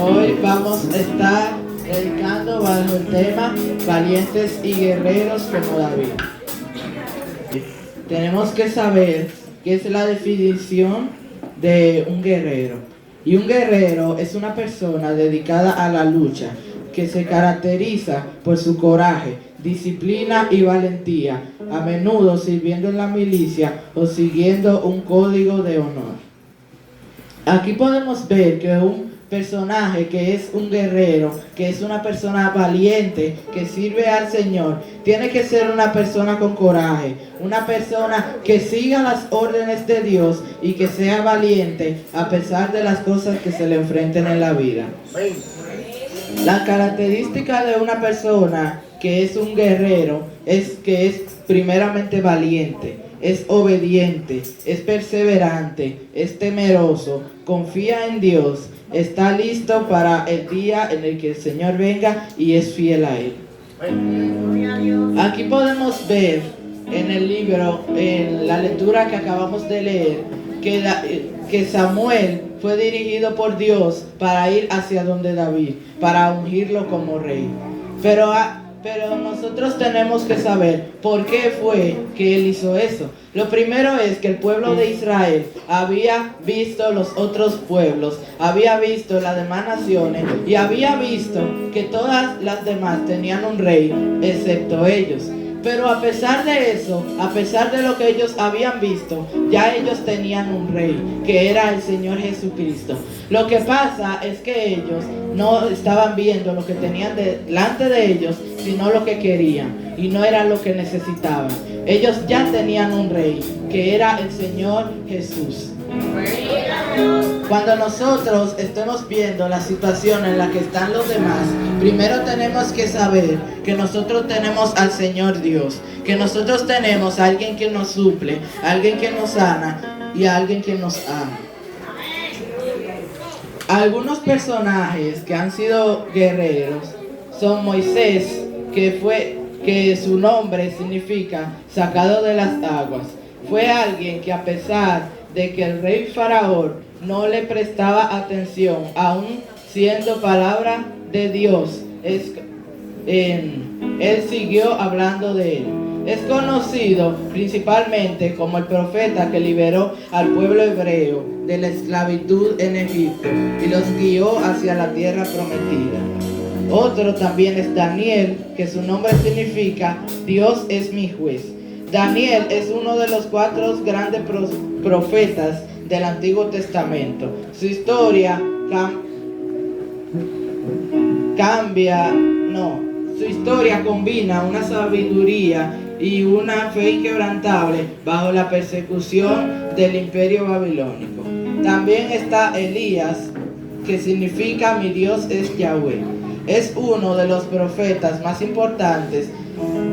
Hoy vamos a estar dedicando bajo el tema valientes y guerreros como David. Tenemos que saber qué es la definición de un guerrero. Y un guerrero es una persona dedicada a la lucha, que se caracteriza por su coraje, disciplina y valentía, a menudo sirviendo en la milicia o siguiendo un código de honor. Aquí podemos ver que un personaje que es un guerrero, que es una persona valiente, que sirve al Señor, tiene que ser una persona con coraje, una persona que siga las órdenes de Dios y que sea valiente a pesar de las cosas que se le enfrenten en la vida. La característica de una persona que es un guerrero es que es primeramente valiente, es obediente, es perseverante, es temeroso, confía en Dios, está listo para el día en el que el Señor venga y es fiel a Él. Aquí podemos ver en el libro, en la lectura que acabamos de leer, que Samuel fue dirigido por Dios para ir hacia donde David, para ungirlo como rey. Pero nosotros tenemos que saber por qué fue que él hizo eso. Lo primero es que el pueblo de Israel había visto los otros pueblos, había visto las demás naciones y había visto que todas las demás tenían un rey, excepto ellos. Pero a pesar de eso, a pesar de lo que ellos habían visto, ya ellos tenían un rey, que era el Señor Jesucristo. Lo que pasa es que ellos no estaban viendo lo que tenían delante de ellos, sino lo que querían, y no era lo que necesitaban. Ellos ya tenían un rey, que era el Señor Jesús. Cuando nosotros estemos viendo la situación en la que están los demás, primero tenemos que saber que nosotros tenemos al Señor Dios, que nosotros tenemos a alguien que nos suple, a alguien que nos sana y a alguien que nos ama. Algunos personajes que han sido guerreros son Moisés, que su nombre significa sacado de las aguas. Fue alguien que, a pesar de que el rey Faraón no le prestaba atención, aún siendo palabra de Dios, él siguió hablando de él. Es conocido principalmente como el profeta que liberó al pueblo hebreo de la esclavitud en Egipto y los guió hacia la tierra prometida. Otro también es Daniel, que su nombre significa Dios es mi juez. Daniel es uno de los 4 grandes profetas del Antiguo Testamento. Su historia su historia combina una sabiduría y una fe inquebrantable bajo la persecución del imperio babilónico. También está Elías, que significa mi Dios es Yahweh. Es uno de los profetas más importantes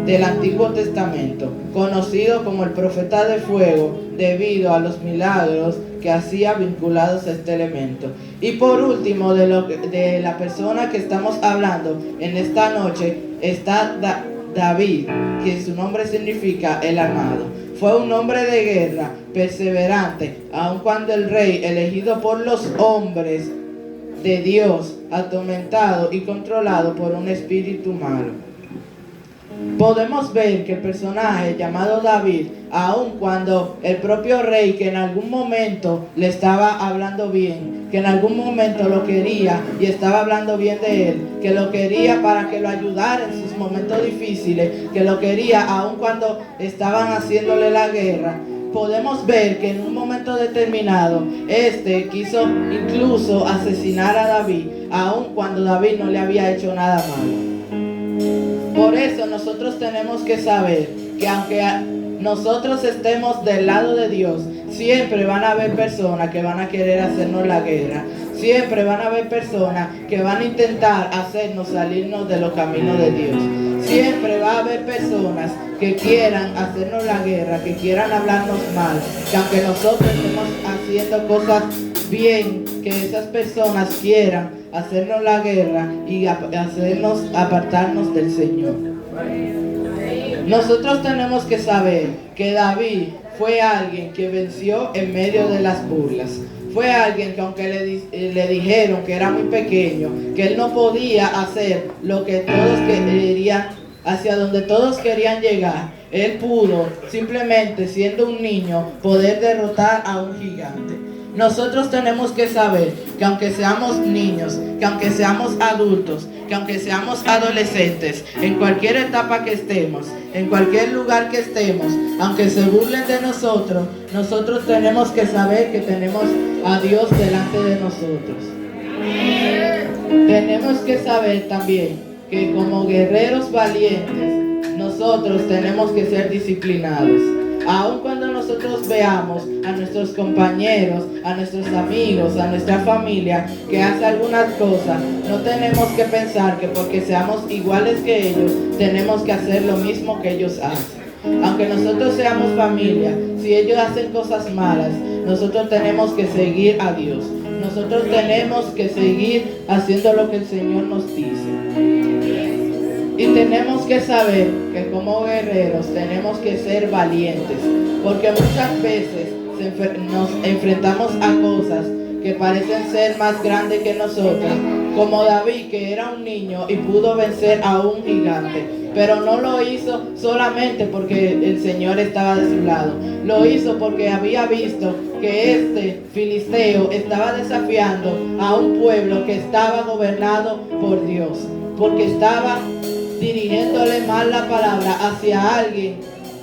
del Antiguo Testamento, conocido como el profeta de fuego debido a los milagros que hacía vinculados a este elemento. Y por último, de la persona que estamos hablando en esta noche está David, que su nombre significa el amado. Fue un hombre de guerra, perseverante, aun cuando el rey elegido por los hombres de Dios, atormentado y controlado por un espíritu malo. Podemos ver que el personaje llamado David, aun cuando el propio rey, que en algún momento le estaba hablando bien, que en algún momento lo quería y estaba hablando bien de él, que lo quería para que lo ayudara en sus momentos difíciles, que lo quería aun cuando estaban haciéndole la guerra, podemos ver que en un momento determinado quiso incluso asesinar a David, aun cuando David no le había hecho nada malo. Por eso nosotros tenemos que saber que aunque nosotros estemos del lado de Dios, siempre van a haber personas que van a querer hacernos la guerra. Siempre van a haber personas que van a intentar hacernos salirnos de los caminos de Dios. Siempre va a haber personas que quieran hacernos la guerra, que quieran hablarnos mal, que aunque nosotros estemos haciendo cosas bien, que esas personas quieran hacernos la guerra y hacernos apartarnos del Señor. Nosotros tenemos que saber que David fue alguien que venció en medio de las burlas. fue alguien que aunque le dijeron que era muy pequeño, que él no podía hacer lo que todos querían, hacia donde todos querían llegar, él pudo, simplemente siendo un niño, poder derrotar a un gigante. Nosotros tenemos que saber que aunque seamos niños, que aunque seamos adultos, que aunque seamos adolescentes, en cualquier etapa que estemos, en cualquier lugar que estemos, aunque se burlen de nosotros, nosotros tenemos que saber que tenemos a Dios delante de nosotros. Tenemos que saber también que como guerreros valientes, nosotros tenemos que ser disciplinados. Aun cuando nosotros veamos a nuestros compañeros, a nuestros amigos, a nuestra familia que hace algunas cosas, no tenemos que pensar que porque seamos iguales que ellos, tenemos que hacer lo mismo que ellos hacen. Aunque nosotros seamos familia, si ellos hacen cosas malas, nosotros tenemos que seguir a Dios. Nosotros tenemos que seguir haciendo lo que el Señor nos dice. Y tenemos que saber que como guerreros tenemos que ser valientes, porque muchas veces nos enfrentamos a cosas que parecen ser más grandes que nosotros, como David, que era un niño y pudo vencer a un gigante, pero no lo hizo solamente porque el Señor estaba de su lado, lo hizo porque había visto que este filisteo estaba desafiando a un pueblo que estaba gobernado por Dios, porque estaba dirigiéndole mal la palabra hacia alguien,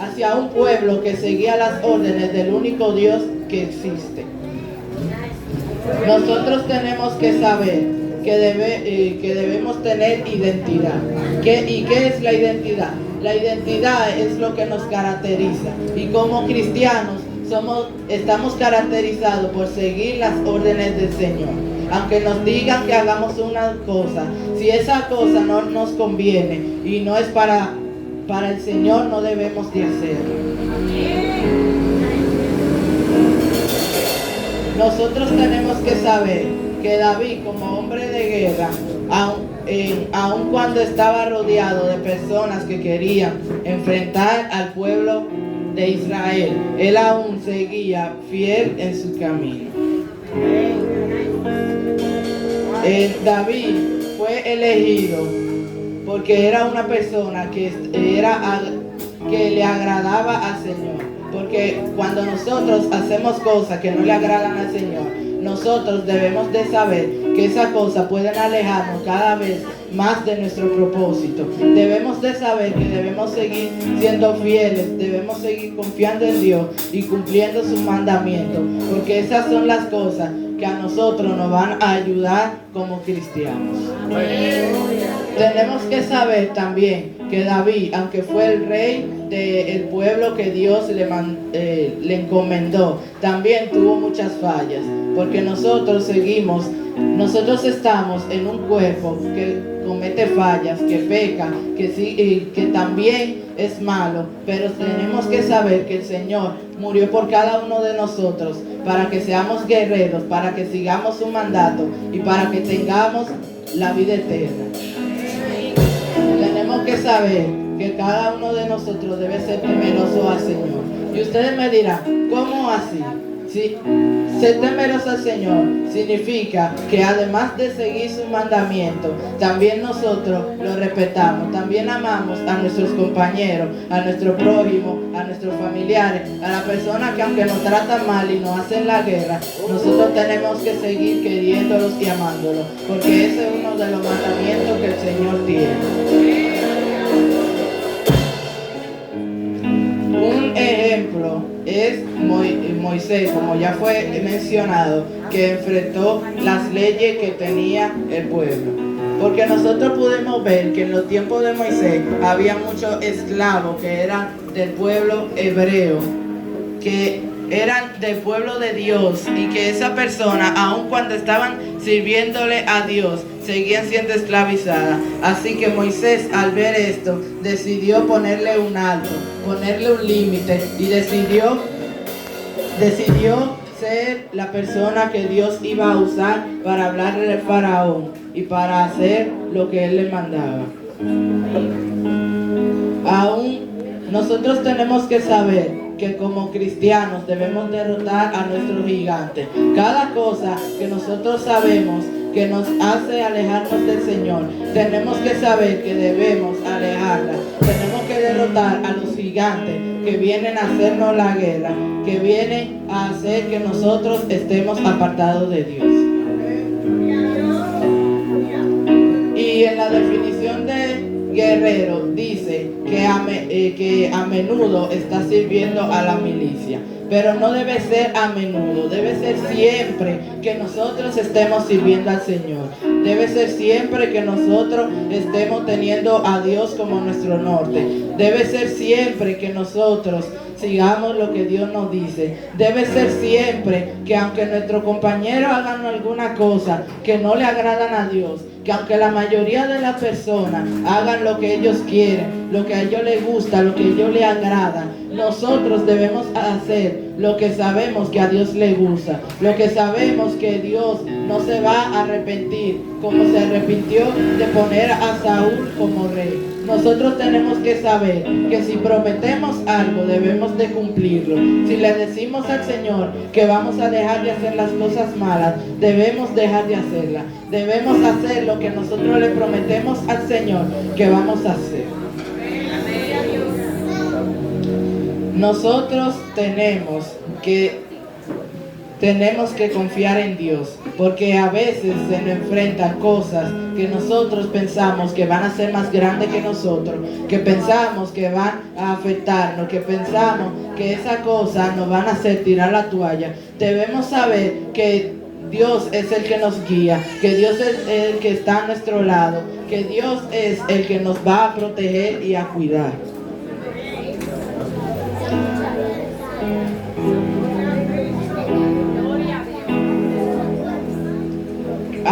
hacia un pueblo que seguía las órdenes del único Dios que existe. Nosotros tenemos que saber que debemos tener identidad. ¿Y qué es la identidad? La identidad es lo que nos caracteriza. Y como cristianos estamos caracterizados por seguir las órdenes del Señor. Aunque nos digan que hagamos una cosa, si esa cosa no nos conviene y no es para el Señor, no debemos de hacerlo. Nosotros tenemos que saber que David, como hombre de guerra, aun cuando estaba rodeado de personas que querían enfrentar al pueblo de Israel, él aún seguía fiel en su camino. David fue elegido porque era una persona que le agradaba al Señor. Porque cuando nosotros hacemos cosas que no le agradan al Señor, nosotros debemos de saber que esas cosas pueden alejarnos cada vez más de nuestro propósito. Debemos de saber que debemos seguir siendo fieles, debemos seguir confiando en Dios y cumpliendo sus mandamientos, porque esas son las cosas que a nosotros nos van a ayudar como cristianos. Tenemos que saber también que David, aunque fue el rey del pueblo que Dios le encomendó, también tuvo muchas fallas, porque nosotros estamos en un cuerpo que comete fallas, que peca, que también es malo, pero tenemos que saber que el Señor murió por cada uno de nosotros para que seamos guerreros, para que sigamos su mandato y para que tengamos la vida eterna. Tenemos que saber que cada uno de nosotros debe ser temeroso al Señor. Y ustedes me dirán, ¿cómo así? Si ser temeroso al Señor significa que además de seguir sus mandamientos, también nosotros lo respetamos, también amamos a nuestros compañeros, a nuestro prójimo, a nuestros familiares, a las personas que aunque nos tratan mal y nos hacen la guerra, nosotros tenemos que seguir queriéndolos y amándolos, porque ese es uno de los mandamientos que el Señor tiene. Un ejemplo es Moisés, como ya fue mencionado, que enfrentó las leyes que tenía el pueblo. Porque nosotros pudimos ver que en los tiempos de Moisés había muchos esclavos que eran del pueblo hebreo, que eran del pueblo de Dios, y que esa persona, aun cuando estaban sirviéndole a Dios, seguían siendo esclavizadas. Así que Moisés, al ver esto, decidió ponerle un alto, ponerle un límite, y decidió ser la persona que Dios iba a usar para hablarle al faraón y para hacer lo que él le mandaba. Aún nosotros tenemos que saber que como cristianos debemos derrotar a nuestros gigantes. Cada cosa que nosotros sabemos que nos hace alejarnos del Señor, tenemos que saber que debemos alejarla. Tenemos que derrotar a los gigantes que vienen a hacernos la guerra, que vienen a hacer que nosotros estemos apartados de Dios. Y en la definición de guerrero dice que a menudo está sirviendo a la milicia, pero no debe ser a menudo, debe ser siempre que nosotros estemos sirviendo al Señor, debe ser siempre que nosotros estemos teniendo a Dios como nuestro norte, debe ser siempre que nosotros sigamos lo que Dios nos dice, debe ser siempre que aunque nuestros compañeros hagan alguna cosa que no le agradan a Dios, que aunque la mayoría de las personas hagan lo que ellos quieren, lo que a ellos les gusta, lo que a ellos les agrada, nosotros debemos hacer lo que sabemos que a Dios le gusta, lo que sabemos que Dios no se va a arrepentir, como se arrepintió de poner a Saúl como rey. Nosotros tenemos que saber que si prometemos algo debemos de cumplirlo. Si le decimos al Señor que vamos a dejar de hacer las cosas malas, debemos dejar de hacerlas. Debemos hacer lo que nosotros le prometemos al Señor que vamos a hacer. Nosotros tenemos que confiar en Dios, porque a veces se nos enfrentan cosas que nosotros pensamos que van a ser más grandes que nosotros, que pensamos que van a afectarnos, que pensamos que esa cosa nos van a hacer tirar la toalla. Debemos saber que Dios es el que nos guía, que Dios es el que está a nuestro lado, que Dios es el que nos va a proteger y a cuidar.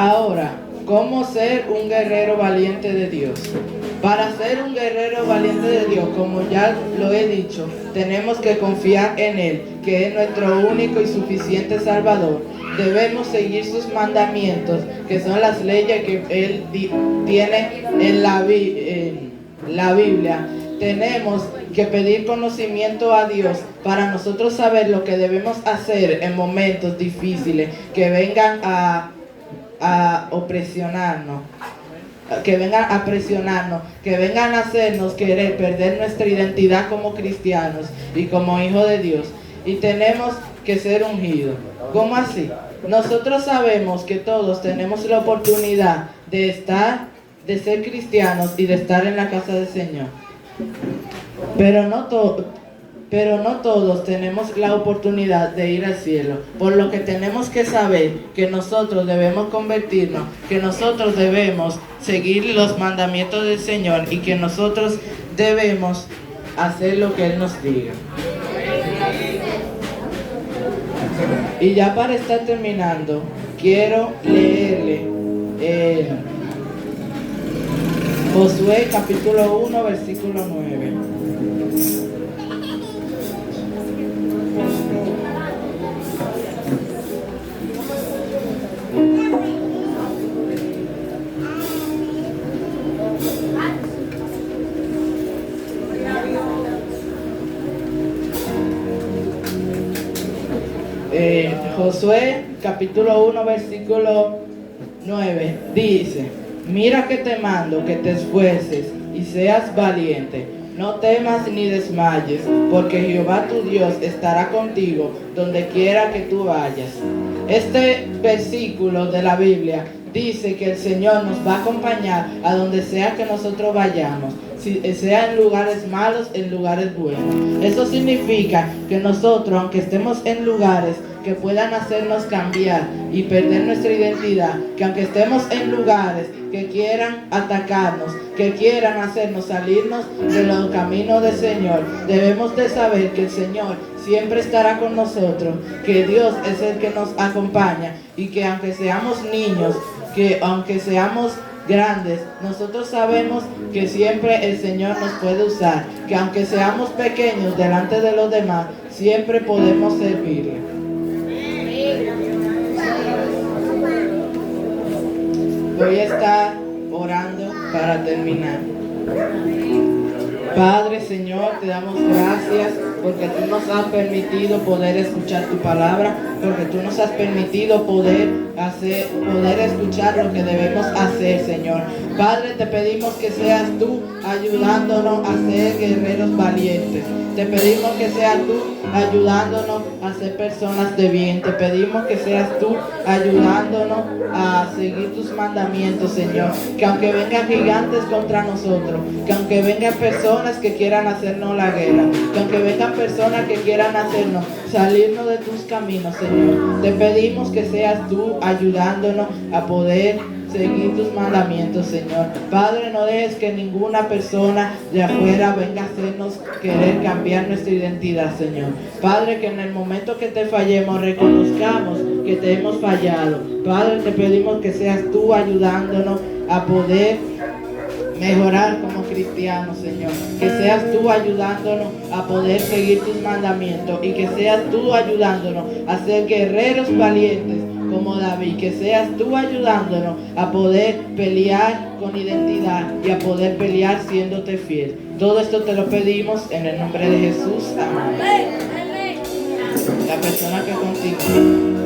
Ahora, ¿cómo ser un guerrero valiente de Dios? Para ser un guerrero valiente de Dios, como ya lo he dicho, tenemos que confiar en Él, que es nuestro único y suficiente Salvador. Debemos seguir sus mandamientos, que son las leyes que Él tiene en la Biblia. Tenemos que pedir conocimiento a Dios para nosotros saber lo que debemos hacer en momentos difíciles que vengan a opresionarnos, que vengan a presionarnos, que vengan a hacernos querer perder nuestra identidad como cristianos y como hijos de Dios. Y tenemos que ser ungidos. ¿Cómo así? Nosotros sabemos que todos tenemos la oportunidad de ser cristianos y de estar en la casa del Señor. Pero no todos tenemos la oportunidad de ir al cielo, por lo que tenemos que saber que nosotros debemos convertirnos, que nosotros debemos seguir los mandamientos del Señor y que nosotros debemos hacer lo que Él nos diga. Y ya para estar terminando, quiero leerle Josué capítulo 1, versículo 9. Josué capítulo 1 versículo 9 dice: mira que te mando que te esfuerces y seas valiente, no temas ni desmayes, porque Jehová tu Dios estará contigo donde quiera que tú vayas. Este versículo de la Biblia dice que el Señor nos va a acompañar a donde sea que nosotros vayamos, sea en lugares malos, en lugares buenos. Eso significa que nosotros, aunque estemos en lugares que puedan hacernos cambiar y perder nuestra identidad, que aunque estemos en lugares que quieran atacarnos, que quieran hacernos salirnos de los caminos del Señor, debemos de saber que el Señor siempre estará con nosotros, que Dios es el que nos acompaña y que aunque seamos niños, que aunque seamos grandes, nosotros sabemos que siempre el Señor nos puede usar, que aunque seamos pequeños delante de los demás, siempre podemos servirle. Voy a estar orando para terminar. Padre, Señor, te damos gracias porque tú nos has permitido poder escuchar tu palabra, porque tú nos has permitido poder escuchar lo que debemos hacer, Señor. Padre, te pedimos que seas tú ayudándonos a ser guerreros valientes. Te pedimos que seas tú ayudándonos a ser personas de bien. Te pedimos que seas tú ayudándonos a seguir tus mandamientos, Señor. Que aunque vengan gigantes contra nosotros, que aunque vengan personas que quieran hacernos la guerra, que aunque vengan personas que quieran hacernos salirnos de tus caminos, Señor, te pedimos que seas tú ayudándonos a poder seguir tus mandamientos, Señor. Padre, no dejes que ninguna persona de afuera venga a hacernos querer cambiar nuestra identidad, Señor. Padre, que en el momento que te fallemos reconozcamos que te hemos fallado. Padre, te pedimos que seas tú ayudándonos a poder mejorar como cristianos, Señor. Que seas tú ayudándonos a poder seguir tus mandamientos y que seas tú ayudándonos a ser guerreros valientes como David. Que seas tú ayudándonos a poder pelear con identidad y a poder pelear siéndote fiel. Todo esto te lo pedimos en el nombre de Jesús. Amén. La persona que continúa.